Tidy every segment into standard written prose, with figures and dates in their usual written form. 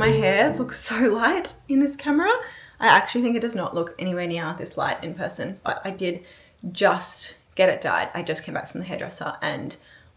My hair looks so light in this camera. I actually think it does not look anywhere near this light in person, but I did just get it dyed. I just came back from the hairdresser and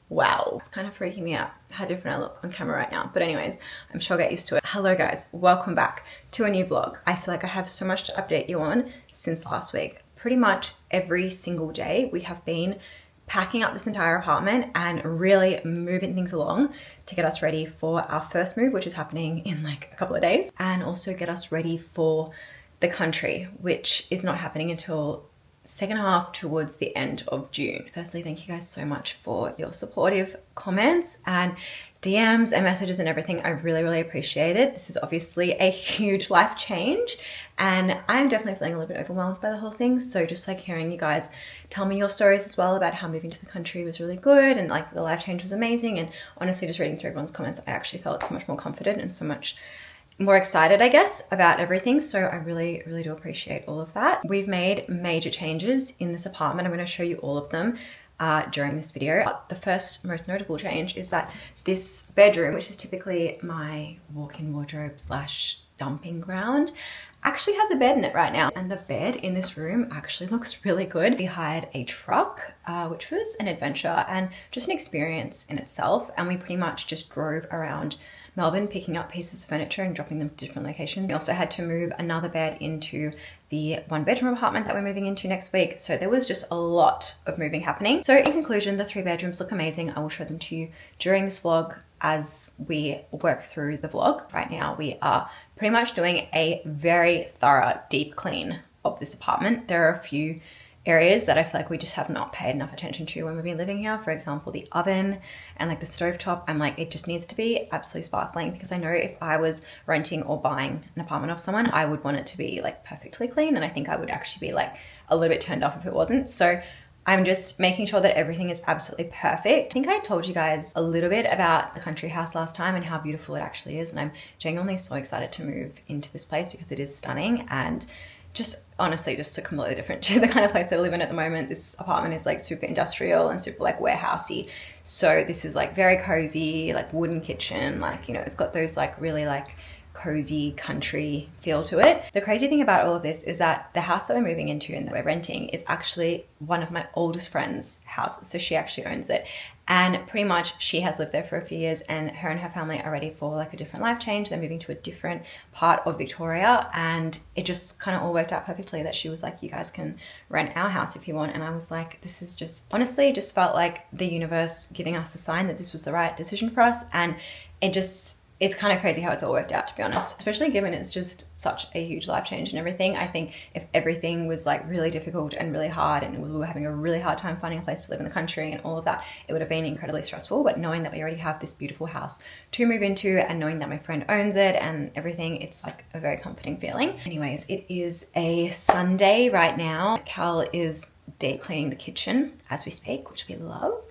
wow, it's kind of freaking me out how different I look on camera right now. But anyways, I'm sure I'll get used to it. Hello guys, welcome back to a new vlog. I feel like I have so much to update you on since last week. Pretty much every single day we have been packing up this entire apartment and really moving things along to get us ready for our first move, which is happening in like a couple of days, and also get us ready for the country, which is not happening until second half towards the end of June. Firstly, thank you guys so much for your supportive comments and DMs and messages and everything. I really appreciate it. This is obviously a huge life change and I'm definitely feeling a little bit overwhelmed by the whole thing. So just like hearing you guys tell me your stories as well about how moving to the country was really good and like the life change was amazing, and honestly just reading through everyone's comments, I actually felt so much more confident and so much more excited, I guess, about everything. So I really do appreciate all of that. We've made major changes in this apartment. I'm going to show you all of them during this video. But the first most notable change is that this bedroom, which is typically my walk-in wardrobe slash dumping ground, actually has a bed in it right now. And the bed in this room actually looks really good. We hired a truck, which was an adventure and just an experience in itself. And we pretty much just drove around Melbourne picking up pieces of furniture and dropping them to different locations. We also had to move another bed into the 1-bedroom apartment that we're moving into next week. So there was just a lot of moving happening. So in conclusion, the 3 bedrooms look amazing. I will show them to you during this vlog as we work through the vlog. Right now we are pretty much doing a very thorough deep clean of this apartment. There are a few areas that I feel like we just have not paid enough attention to when we've been living here. For example, the oven and like the stovetop. I'm like, it just needs to be absolutely sparkling, because I know if I was renting or buying an apartment off someone, I would want it to be like perfectly clean, and I think I would actually be like a little bit turned off if it wasn't. So I'm just making sure that everything is absolutely perfect. I think I told you guys a little bit about the country house last time and how beautiful it actually is, and I'm genuinely so excited to move into this place because it is stunning and just honestly just so completely different to the kind of place I live in at the moment. This apartment is like super industrial and super like warehousey. So this is like very cozy, like wooden kitchen, like, you know, it's got those like really like cozy country feel to it. The crazy thing about all of this is that the house that we're moving into and that we're renting is actually one of my oldest friend's houses. So she actually owns it. And pretty much she has lived there for a few years, and her family are ready for like a different life change. They're moving to a different part of Victoria, and it just kind of all worked out perfectly that she was like, you guys can rent our house if you want. And I was like, this is just, honestly, just felt like the universe giving us a sign that this was the right decision for us. And it's kind of crazy how it's all worked out, to be honest, especially given it's just such a huge life change and everything. I think if everything was like really difficult and really hard and we were having a really hard time finding a place to live in the country and all of that, it would have been incredibly stressful. But knowing that we already have this beautiful house to move into and knowing that my friend owns it and everything, it's like a very comforting feeling. Anyways, it is a Sunday right now. Cal is deep cleaning the kitchen as we speak, which we love.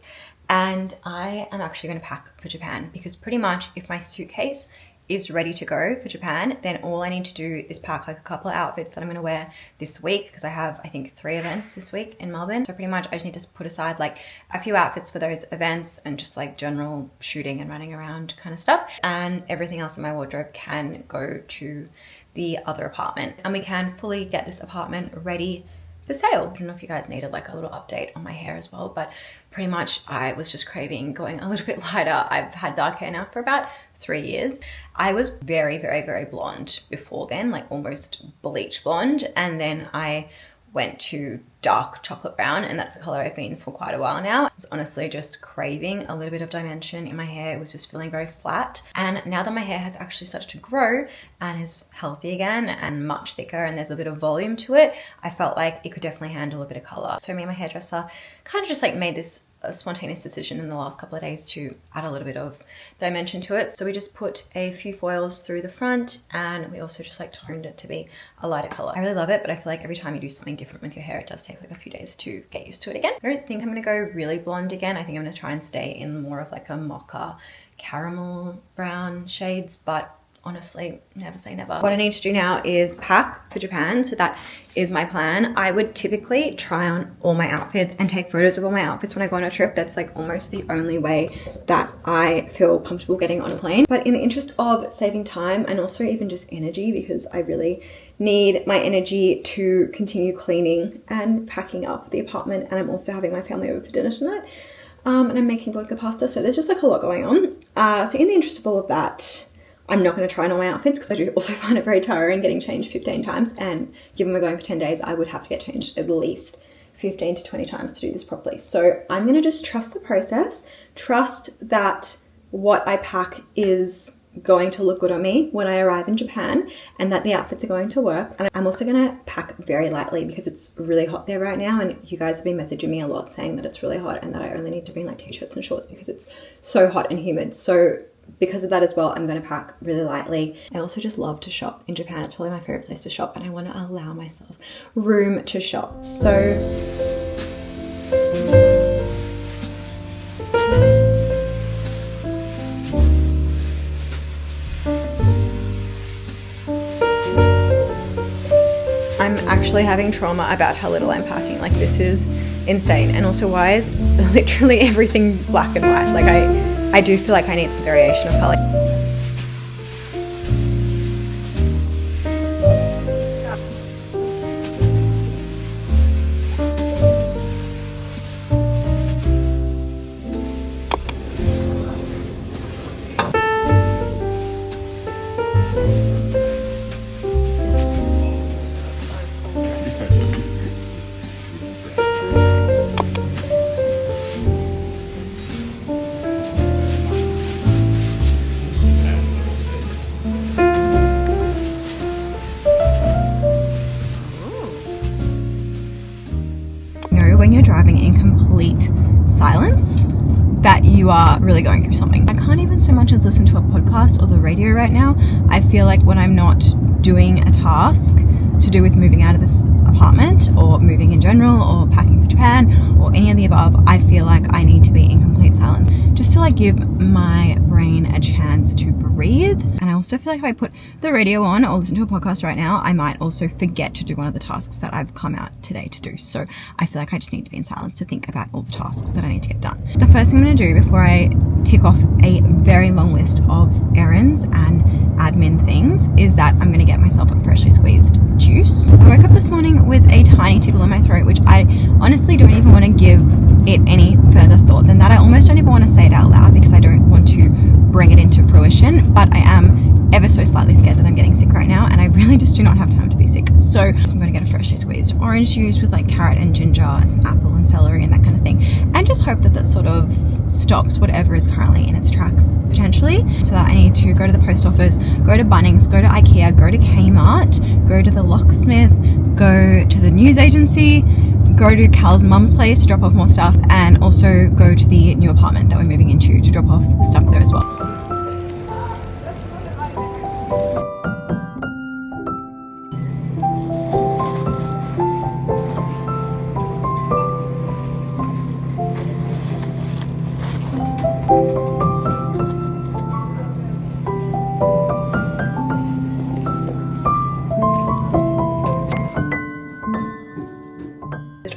And I am actually going to pack for Japan, because pretty much if my suitcase is ready to go for Japan, then all I need to do is pack like a couple of outfits that I'm going to wear this week, because I have, I think, 3 events this week in Melbourne. So pretty much I just need to put aside like a few outfits for those events and just like general shooting and running around kind of stuff. And everything else in my wardrobe can go to the other apartment. And we can fully get this apartment ready for sale. I don't know if you guys needed like a little update on my hair as well, but pretty much I was just craving going a little bit lighter. I've had dark hair now for about 3 years. I was very blonde before then, like almost bleach blonde, and then I went to dark chocolate brown, and that's the color I've been for quite a while now. I was honestly just craving a little bit of dimension in my hair. It was just feeling very flat. And now that my hair has actually started to grow and is healthy again and much thicker and there's a bit of volume to it, I felt like it could definitely handle a bit of color. So me and my hairdresser kind of just like made this a spontaneous decision in the last couple of days to add a little bit of dimension to it. So we just put a few foils through the front, and we also just like toned it to be a lighter color. I really love it, but I feel like every time you do something different with your hair, it does take like a few days to get used to it again. I don't think I'm gonna go really blonde again. I think I'm gonna try and stay in more of like a mocha caramel brown shades, but honestly, never say never. What I need to do now is pack for Japan. So that is my plan. I would typically try on all my outfits and take photos of all my outfits when I go on a trip. That's like almost the only way that I feel comfortable getting on a plane. But in the interest of saving time and also even just energy, because I really need my energy to continue cleaning and packing up the apartment, and I'm also having my family over for dinner tonight. And I'm making vodka pasta, so there's just like a lot going on. So in the interest of all of that, I'm not going to try on all my outfits because I do also find it very tiring getting changed 15 times. And given we're going for 10 days, I would have to get changed at least 15 to 20 times to do this properly. So I'm going to just trust the process, trust that what I pack is going to look good on me when I arrive in Japan, and that the outfits are going to work. And I'm also going to pack very lightly because it's really hot there right now, and you guys have been messaging me a lot saying that it's really hot and that I only need to bring like t-shirts and shorts because it's so hot and humid. So because of that as well, I'm going to pack really lightly. I also just love to shop in Japan. It's probably my favorite place to shop, and I want to allow myself room to shop. So I'm actually having trauma about how little I'm packing. Like, this is insane. And also, why is literally everything black and white? Like, I do feel like I need some variation of color. When you're driving in complete silence, that you are really going through something. I can't even so much as listen to a podcast or the radio right now. I feel like when I'm not doing a task to do with moving out of this apartment or moving in general or packing for Japan or any of the above, I feel like I need to be in complete silence just to like give my brain a chance to breathe. And I also feel like if I put the radio on or listen to a podcast right now, I might also forget to do one of the tasks that I've come out today to do. So I feel like I just need to be in silence to think about all the tasks that I need to get done. The first thing I'm going to do before I tick off a very long list of errands and admin things is that I'm going to get myself a freshly squeezed juice. I woke up this morning with a tiny tickle in my throat, which I honestly don't even want to give it any further thought than that. I almost don't even want to say it out loud because I don't want to bring it into fruition, but I am ever so slightly scared that I'm getting sick right now, and I really just do not have time to be sick. So I'm going to get a freshly squeezed orange juice with like carrot and ginger and some apple and celery and that kind of thing, and just hope that that sort of stops whatever is currently in its tracks potentially. So that I need to go to the post office, go to Bunnings, go to IKEA, go to Kmart, go to the locksmith, go to the news agency, go to Cal's mum's place to drop off more stuff, and also go to the new apartment that we're moving into to drop off stuff there as well.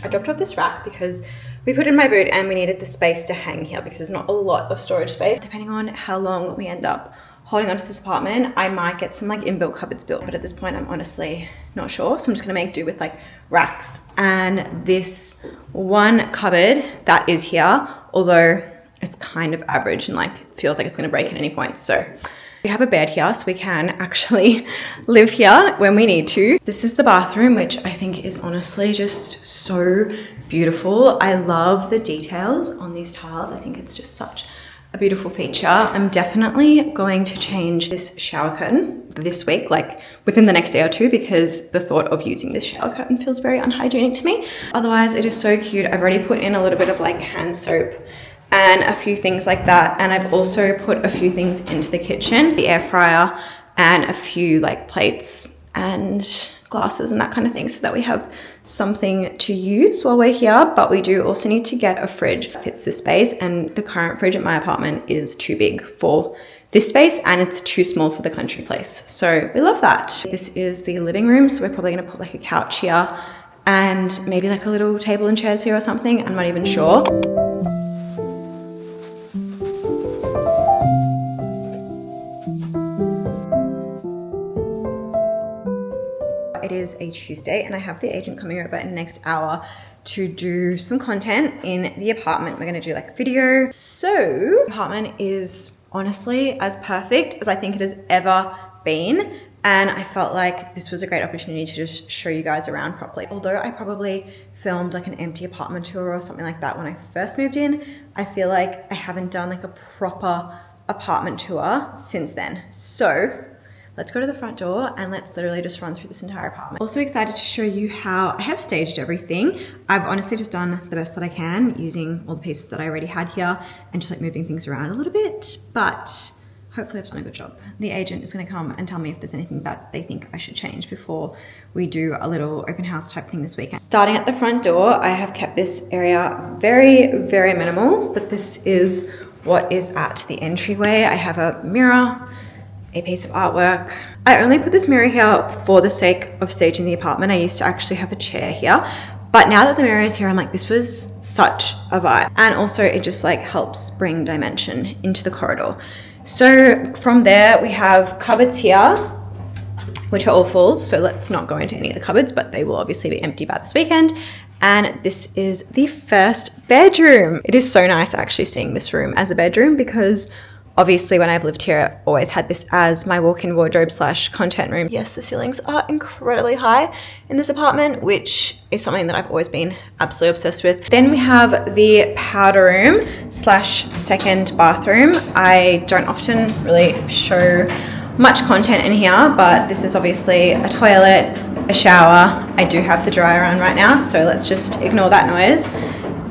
I dropped off this rack because we put it in my boot and we needed the space to hang here because there's not a lot of storage space. Depending on how long we end up holding onto this apartment, I might get some like inbuilt cupboards built, but at this point I'm honestly not sure. So I'm just gonna make do with like racks and this one cupboard that is here, although it's kind of average and like feels like it's gonna break at any point. So we have a bed here, so we can actually live here when we need to. This is the bathroom, which I think is honestly just so beautiful. I love the details on these tiles. I think it's just such a beautiful feature. I'm definitely going to change this shower curtain this week, like within the next day or two, because the thought of using this shower curtain feels very unhygienic to me. Otherwise, it is so cute. I've already put in a little bit of like hand soap and a few things like that. And I've also put a few things into the kitchen, the air fryer, and a few like plates and glasses and that kind of thing, so that we have something to use while we're here. But we do also need to get a fridge that fits this space, and the current fridge at my apartment is too big for this space, and it's too small for the country place. So we love that. This is the living room. So we're probably gonna put like a couch here and maybe like a little table and chairs here or something. I'm not even sure. It is a Tuesday and I have the agent coming over in the next hour to do some content in the apartment. We're gonna do like a video. So the apartment is honestly as perfect as I think it has ever been. And I felt like this was a great opportunity to just show you guys around properly. Although I probably filmed like an empty apartment tour or something like that when I first moved in, I feel like I haven't done like a proper apartment tour since then. So let's go to the front door and let's literally just run through this entire apartment. Also excited to show you how I have staged everything. I've honestly just done the best that I can using all the pieces that I already had here and just like moving things around a little bit, but hopefully I've done a good job. The agent is gonna come and tell me if there's anything that they think I should change before we do a little open house type thing this weekend. Starting at the front door, I have kept this area very, very minimal, but this is what is at the entryway. I have a mirror, a piece of artwork. I only put this mirror here for the sake of staging the apartment. I used to actually have a chair here, but now that the mirror is here, I'm like, this was such a vibe. And also it just like helps bring dimension into the corridor. So from there, we have cupboards here, which are all full. So let's not go into any of the cupboards, but they will obviously be empty by this weekend. And this is the first bedroom. It is so nice actually seeing this room as a bedroom because obviously when I've lived here, I've always had this as my walk-in wardrobe / content room. Yes, the ceilings are incredibly high in this apartment, which is something that I've always been absolutely obsessed with. Then we have the powder room / second bathroom. I don't often really show much content in here, but this is obviously a toilet, a shower. I do have the dryer on right now, so let's just ignore that noise.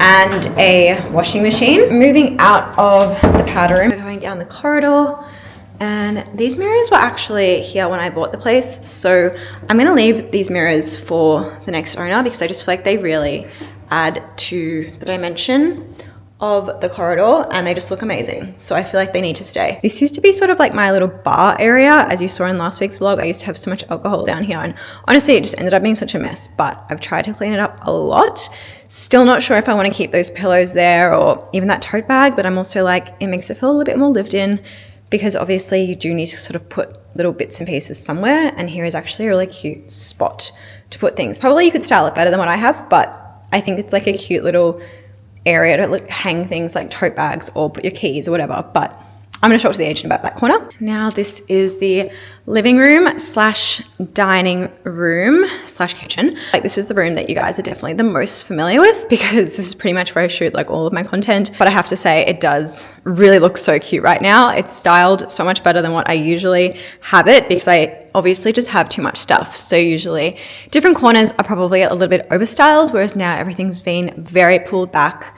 And a washing machine. Moving out of the powder room, we're going down the corridor, and these mirrors were actually here when I bought the place, so I'm gonna leave these mirrors for the next owner because I just feel like they really add to the dimension of the corridor and they just look amazing. So I feel like they need to stay. This used to be sort of like my little bar area. As you saw in last week's vlog, I used to have so much alcohol down here and honestly it just ended up being such a mess, but I've tried to clean it up a lot. Still not sure if I want to keep those pillows there or even that tote bag, but I'm also like, it makes it feel a little bit more lived in because obviously you do need to sort of put little bits and pieces somewhere, and here is actually a really cute spot to put things. Probably you could style it better than what I have, but I think it's like a cute little area to like hang things like tote bags or put your keys or whatever, but I'm going to talk to the agent about that corner. Now this is the living room / dining room / kitchen. Like this is the room that you guys are definitely the most familiar with because this is pretty much where I shoot like all of my content. But I have to say it does really look so cute right now. It's styled so much better than what I usually have it because I obviously just have too much stuff. So usually different corners are probably a little bit overstyled, whereas now everything's been very pulled back.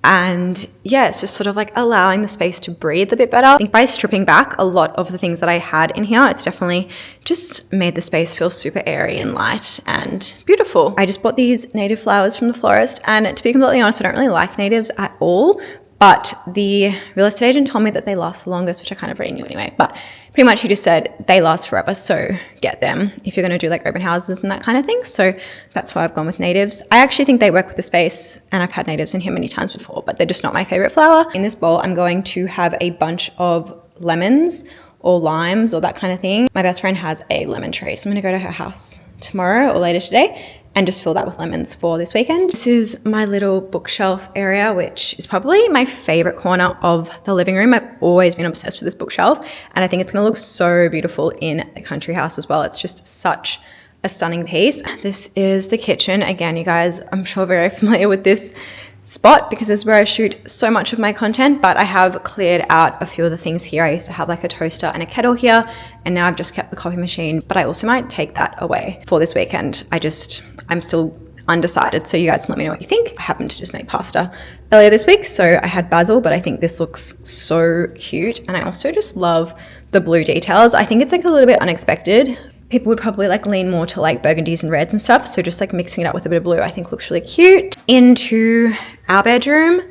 And yeah, it's just sort of like allowing the space to breathe a bit better. I think by stripping back a lot of the things that I had in here, it's definitely just made the space feel super airy and light and beautiful. I just bought these native flowers from the florist, and to be completely honest, I don't really like natives at all, but the real estate agent told me that they last the longest, which I kind of already knew anyway, but pretty much he just said they last forever, so get them if you're going to do like open houses and that kind of thing. So that's why I've gone with natives. I actually think they work with the space, and I've had natives in here many times before, but they're just not my favorite flower. In this bowl, I'm going to have a bunch of lemons or limes or that kind of thing. My best friend has a lemon tree, so I'm going to go to her house tomorrow or later today and just fill that with lemons for this weekend. This is my little bookshelf area, which is probably my favorite corner of the living room. I've always been obsessed with this bookshelf, and I think it's gonna look so beautiful in the country house as well. It's just such a stunning piece. This is the kitchen. Again, you guys, I'm sure very familiar with this spot because it's where I shoot so much of my content, but I have cleared out a few of the things here. I used to have like a toaster and a kettle here, and now I've just kept the coffee machine, but I also might take that away for this weekend. I'm still undecided, so you guys let me know what you think. I happened to just make pasta earlier this week, so I had basil, but I think this looks so cute, and I also just love the blue details. I think it's like a little bit unexpected. People would probably like lean more to like burgundies and reds and stuff, so just like mixing it up with a bit of blue I think looks really cute. Into our bedroom,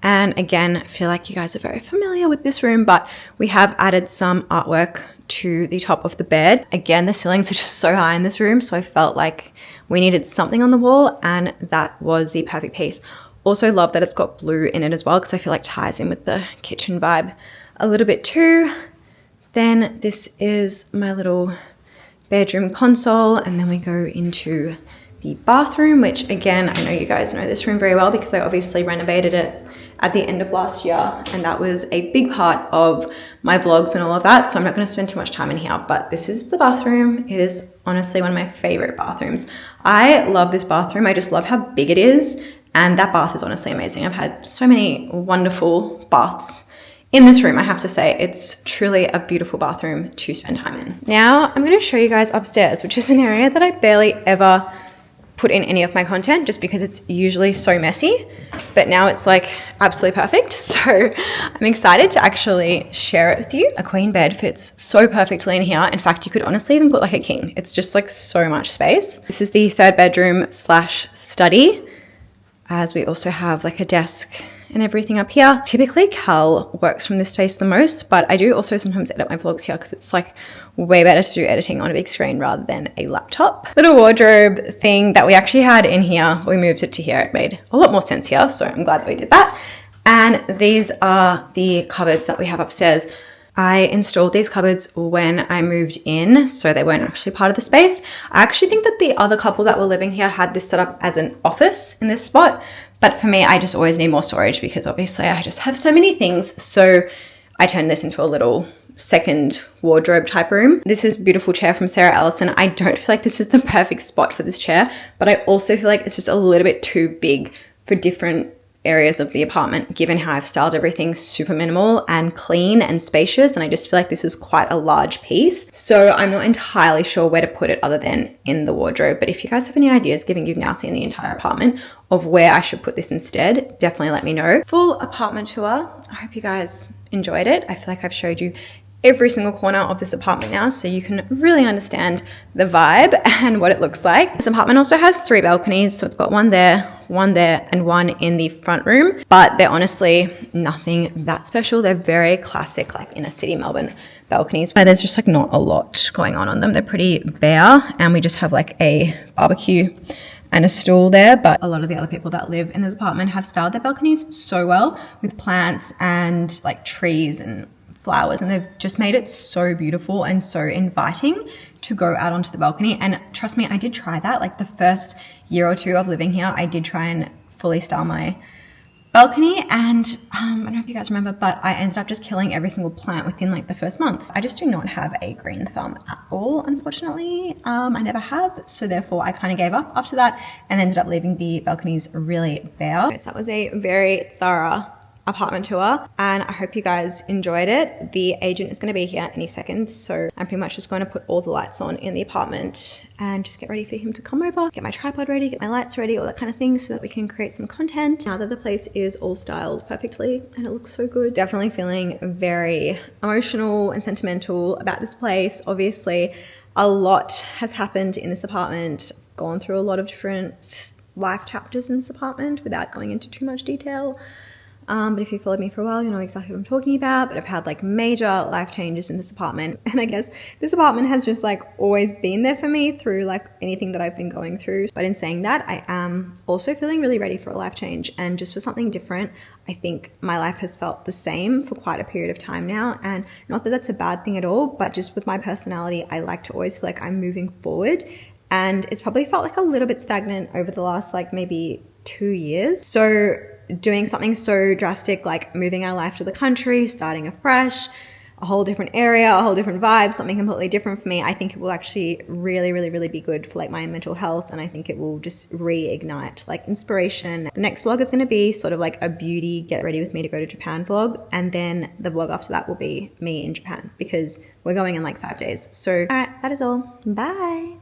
And again, I feel like you guys are very familiar with this room, but we have added some artwork to the top of the bed. Again, the ceilings are just so high in this room, so I felt like we needed something on the wall, and that was the perfect piece. Also love that it's got blue in it as well, because I feel like ties in with the kitchen vibe a little bit too. Then this is my little bedroom console, and then we go into the bathroom, which again, I know you guys know this room very well because I obviously renovated it at the end of last year, and that was a big part of my vlogs and all of that, so I'm not going to spend too much time in here. But this is the bathroom. It is honestly one of my favorite bathrooms. I love this bathroom. I just love how big it is, and that bath is honestly amazing. I've had so many wonderful baths in this room, I have to say. It's truly a beautiful bathroom to spend time in. Now I'm going to show you guys upstairs, which is an area that I barely ever put in any of my content just because it's usually so messy, but now it's like absolutely perfect. So I'm excited to actually share it with you. A queen bed fits so perfectly in here. In fact, you could honestly even put like a king. It's just like so much space. This is the third bedroom slash study, as we also have like a desk and everything up here. Typically Cal works from this space the most, but I do also sometimes edit my vlogs here because it's like way better to do editing on a big screen rather than a laptop. Little wardrobe thing that we actually had in here, we moved it to here. It made a lot more sense here, so I'm glad that we did that. And these are the cupboards that we have upstairs. I installed these cupboards when I moved in, so they weren't actually part of the space. I actually think that the other couple that were living here had this set up as an office in this spot, but for me, I just always need more storage because obviously I just have so many things. So I turned this into a little second wardrobe type room. This is a beautiful chair from Sarah Ellison. I don't feel like this is the perfect spot for this chair, but I also feel like it's just a little bit too big for different areas of the apartment, given how I've styled everything super minimal and clean and spacious, and I just feel like this is quite a large piece. So I'm not entirely sure where to put it other than in the wardrobe. But if you guys have any ideas, given you've now seen the entire apartment, of where I should put this instead, definitely let me know. Full apartment tour. I hope you guys enjoyed it. I feel like I've showed you every single corner of this apartment now, so you can really understand the vibe and what it looks like. This apartment also has 3 balconies, so it's got one there, and one in the front room, but they're honestly nothing that special. They're very classic, like inner city Melbourne balconies, but there's just like not a lot going on them. They're pretty bare, and we just have like a barbecue and a stool there, but a lot of the other people that live in this apartment have styled their balconies so well with plants and like trees and flowers, and they've just made it so beautiful and so inviting to go out onto the balcony. And trust me, I did try that. Like the first year or 2 of living here, I did try and fully style my balcony, and I don't know if you guys remember, but I ended up just killing every single plant within like the first month. I just do not have a green thumb at all, unfortunately. I never have, so therefore I kind of gave up after that and ended up leaving the balconies really bare. So that was a very thorough apartment tour, and I hope you guys enjoyed it. The agent is going to be here any second, so I'm pretty much just going to put all the lights on in the apartment and just get ready for him to come over, get my tripod ready, get my lights ready, all that kind of thing, so that we can create some content. Now that the place is all styled perfectly and it looks so good, definitely feeling very emotional and sentimental about this place. Obviously a lot has happened in this apartment, gone through a lot of different life chapters in this apartment without going into too much detail. But if you followed me for a while, you know exactly what I'm talking about. But I've had like major life changes in this apartment, and I guess this apartment has just like always been there for me through like anything that I've been going through. But in saying that, I am also feeling really ready for a life change and just for something different. I think my life has felt the same for quite a period of time now, and not that that's a bad thing at all, but just with my personality, I like to always feel like I'm moving forward, and it's probably felt like a little bit stagnant over the last like maybe 2 years. So doing something so drastic like moving our life to the country, starting afresh, a whole different area, a whole different vibe, something completely different for me, I think it will actually really be good for like my mental health, and I think it will just reignite like inspiration. The next vlog is going to be sort of like a beauty get ready with me to go to Japan vlog, and then the vlog after that will be me in Japan because we're going in like 5 days. So all right, that is all. Bye.